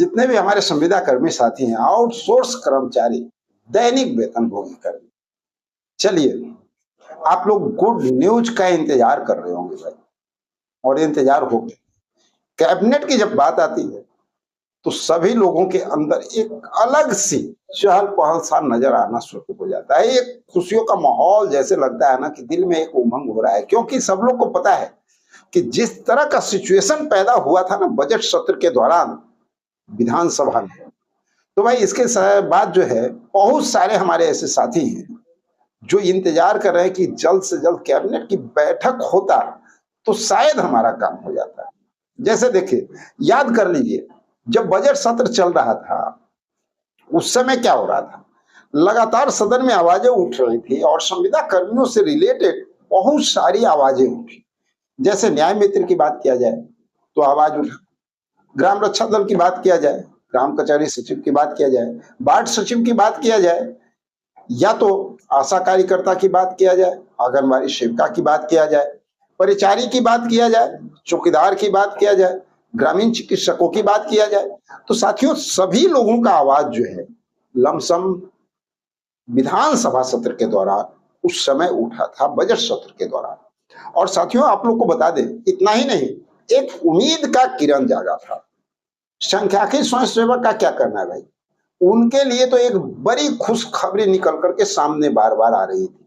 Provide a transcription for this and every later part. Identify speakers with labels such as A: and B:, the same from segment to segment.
A: जितने भी हमारे संविदा कर्मी साथी हैं, आउटसोर्स कर्मचारी, दैनिक वेतनभोगी कर्मी, चलिए आप लोग गुड न्यूज का इंतजार कर रहे होंगे भाई, और इंतजार हो गया। कैबिनेट की जब बात आती है तो सभी लोगों के अंदर एक अलग सी चहल पहल सा नजर आना शुरू हो जाता है। एक खुशियों का माहौल जैसे लगता है ना कि दिल में एक उमंग हो रहा है, क्योंकि सब लोग को पता है कि जिस तरह का सिचुएशन पैदा हुआ था ना बजट सत्र के दौरान विधानसभा में, तो भाई इसके बाद जो है बहुत सारे हमारे ऐसे साथी हैं जो इंतजार कर रहे हैं कि जल्द से जल्द कैबिनेट की बैठक होता तो शायद हमारा काम हो जाता। जैसे देखिए, याद कर लीजिए, जब बजट सत्र चल रहा था उस समय क्या हो रहा था, लगातार सदन में आवाजें उठ रही थी और संविदा कर्मियों से रिलेटेड बहुत सारी आवाजें उठी। जैसे न्याय मित्र की बात किया जाए तो आवाज उठा, ग्राम रक्षा दल की बात किया जाए, ग्राम कचहरी सचिव की बात किया जाए, वार्ड सचिव की बात किया जाए, या तो आशा कार्यकर्ता की बात किया जाए, आंगनबाड़ी सेविका की बात किया जाए, परिचारी की बात किया जाए, चौकीदार की बात किया जाए, ग्रामीण चिकित्सकों की बात किया जाए, तो साथियों सभी लोगों का आवाज जो है लमसम विधानसभा सत्र के दौरान उस समय उठा था, बजट सत्र के दौरान। और साथियों आप लोग को बता दें, इतना ही नहीं, एक उम्मीद का किरण जागा था। संख्याकी स्वयंसेवक का क्या करना है भाई, उनके लिए तो एक बड़ी खुशखबरी निकल करके सामने बार बार आ रही थी,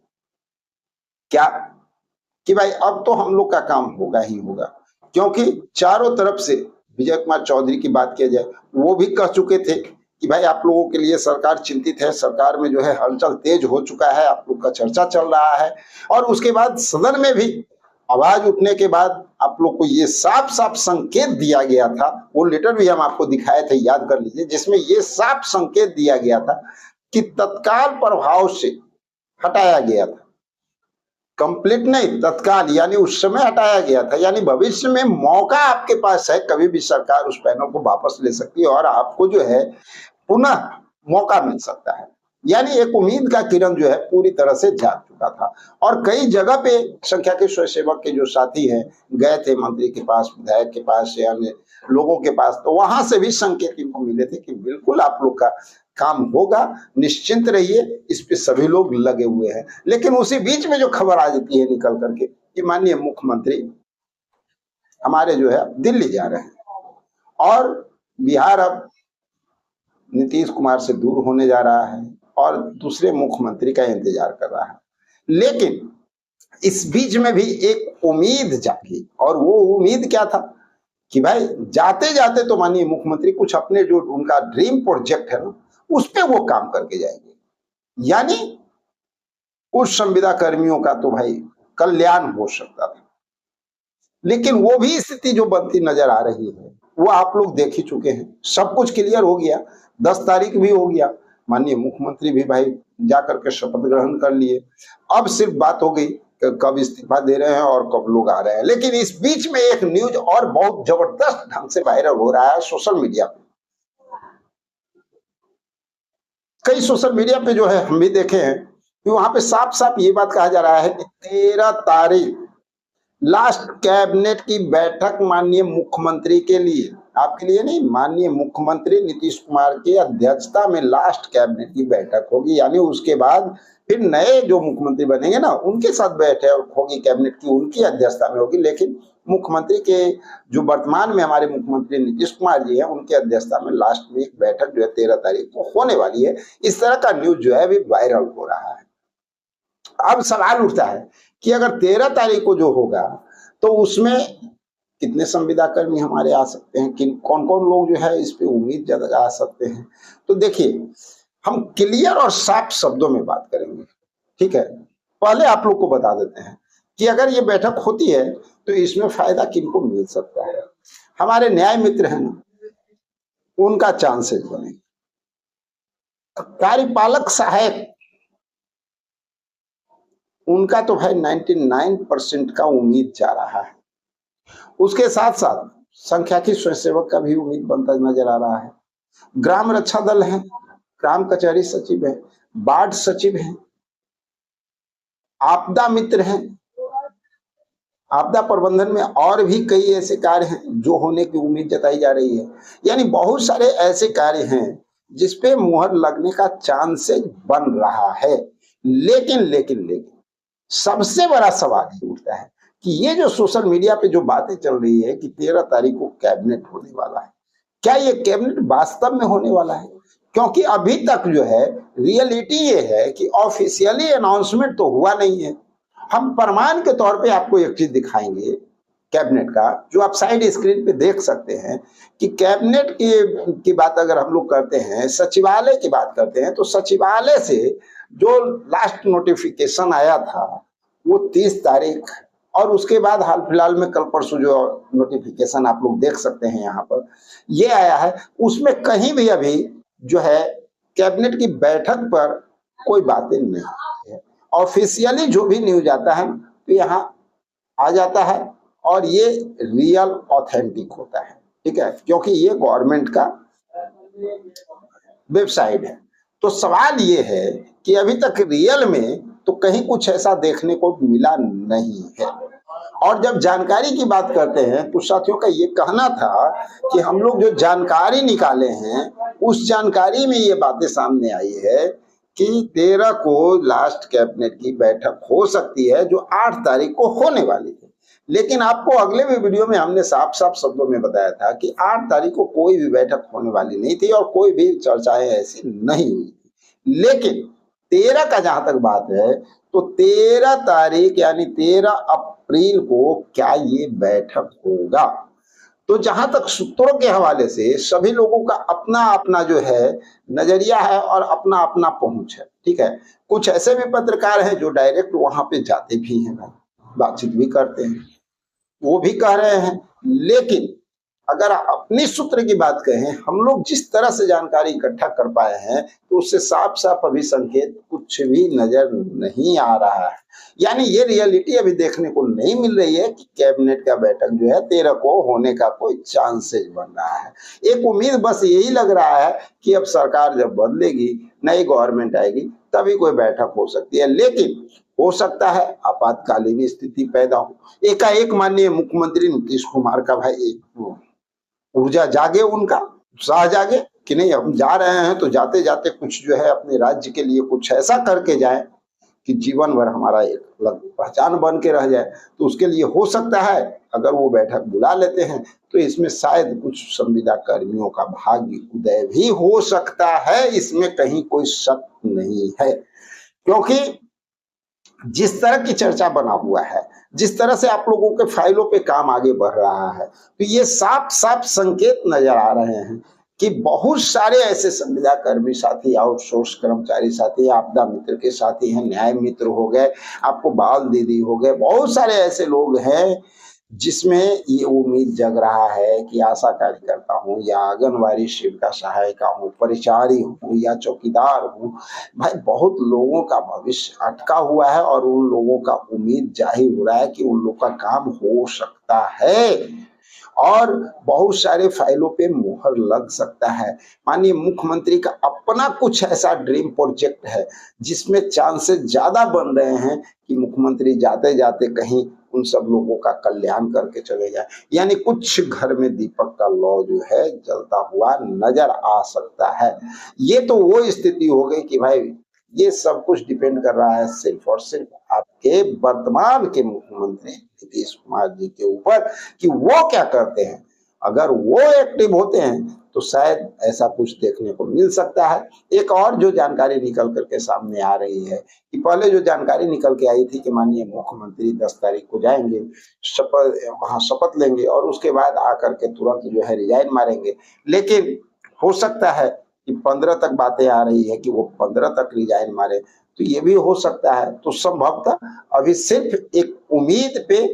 A: क्या कि भाई अब तो हम लोग का काम होगा ही होगा, क्योंकि चारों तरफ से विजय कुमार चौधरी की बात किया जाए, वो भी कह चुके थे कि भाई आप लोगों के लिए सरकार चिंतित है, सरकार में जो है हलचल तेज हो चुका है, आप लोग का चर्चा चल रहा है। और उसके बाद सदन में भी आवाज उठने के बाद आप लोग को ये साफ साफ संकेत दिया गया था, वो लेटर भी हम आपको दिखाए थे, याद कर लीजिए, जिसमें ये साफ संकेत दिया गया था कि तत्काल प्रभाव से हटाया गया था, कंप्लीट नहीं, तत्काल, यानी उस समय हटाया गया था, यानी भविष्य में मौका आपके पास है, कभी भी सरकार उस पैनल को वापस ले सकती है और आपको जो है पुनः मौका मिल सकता है। यानी एक उम्मीद का किरण जो है पूरी तरह से जाग चुका था। और कई जगह पे संख्या के स्वयंसेवक के जो साथी हैं गए थे मंत्री के पास, विधायक के पास, यानी लोगों के पास, तो वहां से भी संकेत इनको मिले थे कि बिल्कुल आप लोग का काम होगा, निश्चिंत रहिए, इस पे सभी लोग लगे हुए हैं। लेकिन उसी बीच में जो खबर आ जाती है निकल करके कि माननीय मुख्यमंत्री हमारे जो है दिल्ली जा रहे हैं और बिहार अब नीतीश कुमार से दूर होने जा रहा है और दूसरे मुख्यमंत्री का इंतजार कर रहा है। लेकिन इस बीच में भी एक उम्मीद जागी, और वो उम्मीद क्या था कि भाई जाते जाते तो माननीय मुख्यमंत्री कुछ अपने जो उनका ड्रीम प्रोजेक्ट है ना उस पे वो काम करके जाएंगे, यानी उस संविदा कर्मियों का तो भाई कल्याण हो सकता था। लेकिन वो भी स्थिति जो बनती नजर आ रही है वो आप लोग देख ही चुके हैं, सब कुछ क्लियर हो गया, 10 तारीख भी हो गया, माननीय मुख्यमंत्री भी भाई जाकर के शपथ ग्रहण कर लिए। अब सिर्फ बात हो गई कब इस्तीफा दे रहे हैं और कब लोग आ रहे हैं। लेकिन इस बीच में एक न्यूज और बहुत जबरदस्त ढंग से वायरल हो रहा है सोशल मीडिया पे। कई सोशल मीडिया पे जो है हम भी देखे हैं कि वहां पे साफ साफ ये बात कहा जा रहा है कि 13 तारीख लास्ट कैबिनेट की बैठक माननीय मुख्यमंत्री के लिए, आपके लिए नहीं, माननीय मुख्यमंत्री नीतीश कुमार की अध्यक्षता में लास्ट कैबिनेट की बैठक होगी, यानी उसके बाद फिर नए जो मुख्यमंत्री बनेंगे ना उनके साथ बैठक होगी कैबिनेट की, उनकी अध्यक्षता में होगी। लेकिन मुख्यमंत्री के जो वर्तमान में हमारे मुख्यमंत्री नीतीश कुमार जी हैं उनकी अध्यक्षता में लास्ट में एक बैठक जो है 13 तारीख को होने वाली है। इस तरह का न्यूज जो है अभी वायरल हो रहा है। अब सवाल उठता है कि अगर 13 तारीख को जो होगा तो उसमें कितने संविदा कर्मी हमारे आ सकते हैं, किन कौन कौन लोग जो है इस पे उम्मीद जगा सकते हैं। तो देखिए हम क्लियर और साफ शब्दों में बात करेंगे, ठीक है। पहले आप लोग को बता देते हैं कि अगर ये बैठक होती है तो इसमें फायदा किनको मिल सकता है। हमारे न्याय मित्र हैं ना, उनका चांसेस बने, कार्यपालक सहायक उनका तो भाई 99% का उम्मीद जा रहा है। उसके साथ साथ संख्याकी स्वयंसेवक का भी उम्मीद बनता नजर आ रहा है। ग्राम रक्षा दल है, ग्राम कचहरी सचिव है, वार्ड सचिव है, आपदा मित्र हैं, आपदा प्रबंधन में और भी कई ऐसे कार्य हैं जो होने की उम्मीद जताई जा रही है। यानी बहुत सारे ऐसे कार्य हैं जिसपे मुहर लगने का चांसेस बन रहा है। लेकिन सबसे बड़ा सवाल ये उठता है कि ये जो सोशल मीडिया पे जो बातें चल रही है कि 13 तारीख को कैबिनेट होने वाला है, क्या ये कैबिनेट वास्तव में होने वाला है? क्योंकि अभी तक जो है रियलिटी ये है कि ऑफिशियली अनाउंसमेंट तो हुआ नहीं है। हम प्रमाण के तौर पे आपको एक चीज दिखाएंगे कैबिनेट का, जो आप साइड स्क्रीन पे देख सकते हैं कि कैबिनेट की बात अगर हम लोग करते हैं, सचिवालय की बात करते हैं, तो सचिवालय से जो लास्ट नोटिफिकेशन आया था वो 30 तारीख, और उसके बाद हाल फिलहाल में कल परसों जो नोटिफिकेशन आप लोग देख सकते हैं यहाँ पर ये आया है, उसमें कहीं भी अभी जो है कैबिनेट की बैठक पर कोई बातें नहीं है। ऑफिशियली जो भी न्यूज आता है तो यहाँ आ जाता है और ये रियल ऑथेंटिक होता है, ठीक है, क्योंकि ये गवर्नमेंट का वेबसाइट है। तो सवाल ये है कि अभी तक रियल में तो कहीं कुछ ऐसा देखने को मिला नहीं है। और जब जानकारी की बात करते हैं तो साथियों का ये कहना था कि हम लोग जो जानकारी निकाले हैं उस जानकारी में ये बातें सामने आई है कि 13 को लास्ट कैबिनेट की बैठक हो सकती है जो 8 तारीख को होने वाली है। लेकिन आपको अगले भी वीडियो में हमने साफ साफ शब्दों में बताया था कि 8 तारीख को कोई भी बैठक होने वाली नहीं थी और कोई भी चर्चाएं ऐसी नहीं हुई थी। लेकिन 13 का जहां तक बात है तो 13 तारीख यानी 13 अप्रैल को क्या ये बैठक होगा? तो जहां तक सूत्रों के हवाले से सभी लोगों का अपना अपना जो है नजरिया है और अपना अपना पहुंच है, ठीक है। कुछ ऐसे भी पत्रकार हैं जो डायरेक्ट वहां पे जाते भी हैं, बातचीत भी करते हैं, वो भी कह रहे हैं। लेकिन अगर अपनी सूत्र की बात कहें, हम लोग जिस तरह से जानकारी इकट्ठा कर पाए हैं तो उससे साफ साफ अभी संकेत कुछ भी नजर नहीं आ रहा है। यानी ये रियलिटी अभी देखने को नहीं मिल रही है कि कैबिनेट का बैठक जो है 13 को होने का कोई चांसेस बन रहा है। एक उम्मीद बस यही लग रहा है कि अब सरकार जब बदलेगी, नई गवर्नमेंट आएगी, तभी कोई बैठक हो सकती है। लेकिन हो सकता है आपातकालीन स्थिति पैदा हो, एकाएक माननीय मुख्यमंत्री नीतीश कुमार का भाई ऊर्जा जागे, उनका उत्साह जागे कि नहीं हम जा रहे हैं तो जाते जाते कुछ जो है अपने राज्य के लिए कुछ ऐसा करके जाए कि जीवन भर हमारा एक अलग पहचान बन के रह जाए। तो उसके लिए हो सकता है अगर वो बैठक बुला लेते हैं तो इसमें शायद कुछ संविदा कर्मियों का भाग्य उदय भी हो सकता है, इसमें कहीं कोई शक नहीं है। क्योंकि जिस तरह की चर्चा बना हुआ है, जिस तरह से आप लोगों के फाइलों पे काम आगे बढ़ रहा है, तो ये साफ साफ संकेत नजर आ रहे हैं कि बहुत सारे ऐसे संविदा कर्मी साथी, आउटसोर्स कर्मचारी साथी, आपदा मित्र के साथी हैं, न्याय मित्र हो गए, आपको बाल दीदी हो गए, बहुत सारे ऐसे लोग हैं जिसमें ये उम्मीद जग रहा है कि आशा कार्यकर्ता हूँ या आंगनवाड़ी सेविका सहायिका हूँ, परिचारी हूँ या चौकीदार हूँ, भाई बहुत लोगों का भविष्य अटका हुआ है और उन लोगों का उम्मीद जाहिर हो रहा है कि उन लोग का काम हो सकता है और बहुत सारे फाइलों पे मुहर लग सकता है। माननीय मुख्यमंत्री का अपना कुछ ऐसा ड्रीम प्रोजेक्ट है जिसमें चांसेस ज्यादा बन रहे हैं कि मुख्यमंत्री जाते जाते कहीं उन सब लोगों का कल्याण करके चले जाए। यानी कुछ घर में दीपक का लौ जो है जलता हुआ नजर आ सकता है। ये तो वो स्थिति हो गई कि भाई ये सब कुछ डिपेंड कर रहा है सिर्फ और सिर्फ आपके वर्तमान के मुख्यमंत्री नीतीश कुमार जी के ऊपर कि वो क्या करते हैं। अगर वो एक्टिव होते हैं तो शायद ऐसा कुछ देखने को मिल सकता है। एक और जो जानकारी निकल करके सामने आ रही है कि पहले जो जानकारी निकल के आई थी कि माननीय मुख्यमंत्री 10 तारीख को जाएंगे, वहां शपथ लेंगे और उसके बाद आकर के तुरंत जो है रिजाइन मारेंगे। लेकिन हो सकता है कि 15 तक बातें आ रही है कि वो 15 तक रिजाइन मारे, तो ये भी हो सकता है। तो संभवतः अभी सिर्फ एक उम्मीद पे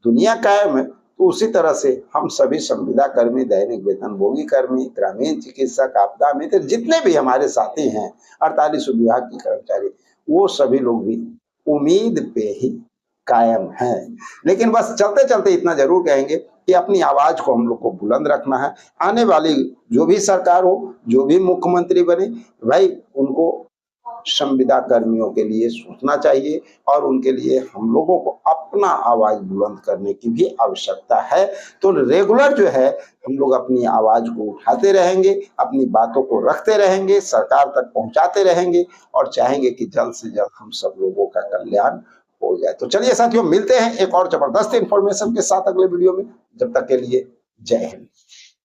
A: दुनिया कायम है। तो उसी तरह से हम सभी संविदा कर्मी, दैनिक वेतनभोगी कर्मी, ग्रामीण चिकित्सक, आपदा मित्र, जितने भी हमारे साथी हैं 48 विभाग के कर्मचारी, वो सभी लोग भी उम्मीद पे ही कायम हैं। लेकिन बस चलते चलते इतना जरूर कहेंगे कि अपनी आवाज को हम लोग को बुलंद रखना है। आने वाली जो भी सरकार हो, जो भी मुख्यमंत्री बने, भाई उनको संविदा कर्मियों के लिए सोचना चाहिए और उनके लिए हम लोगों को अपना आवाज बुलंद करने की भी आवश्यकता है। तो रेगुलर जो है हम लोग अपनी आवाज को उठाते रहेंगे, अपनी बातों को रखते रहेंगे, सरकार तक पहुंचाते रहेंगे और चाहेंगे कि जल्द से जल्द हम सब लोगों का कल्याण हो जाए। तो चलिए साथियों, मिलते हैं एक और जबरदस्त इंफॉर्मेशन के साथ अगले वीडियो में। जब तक के लिए जय हिंद।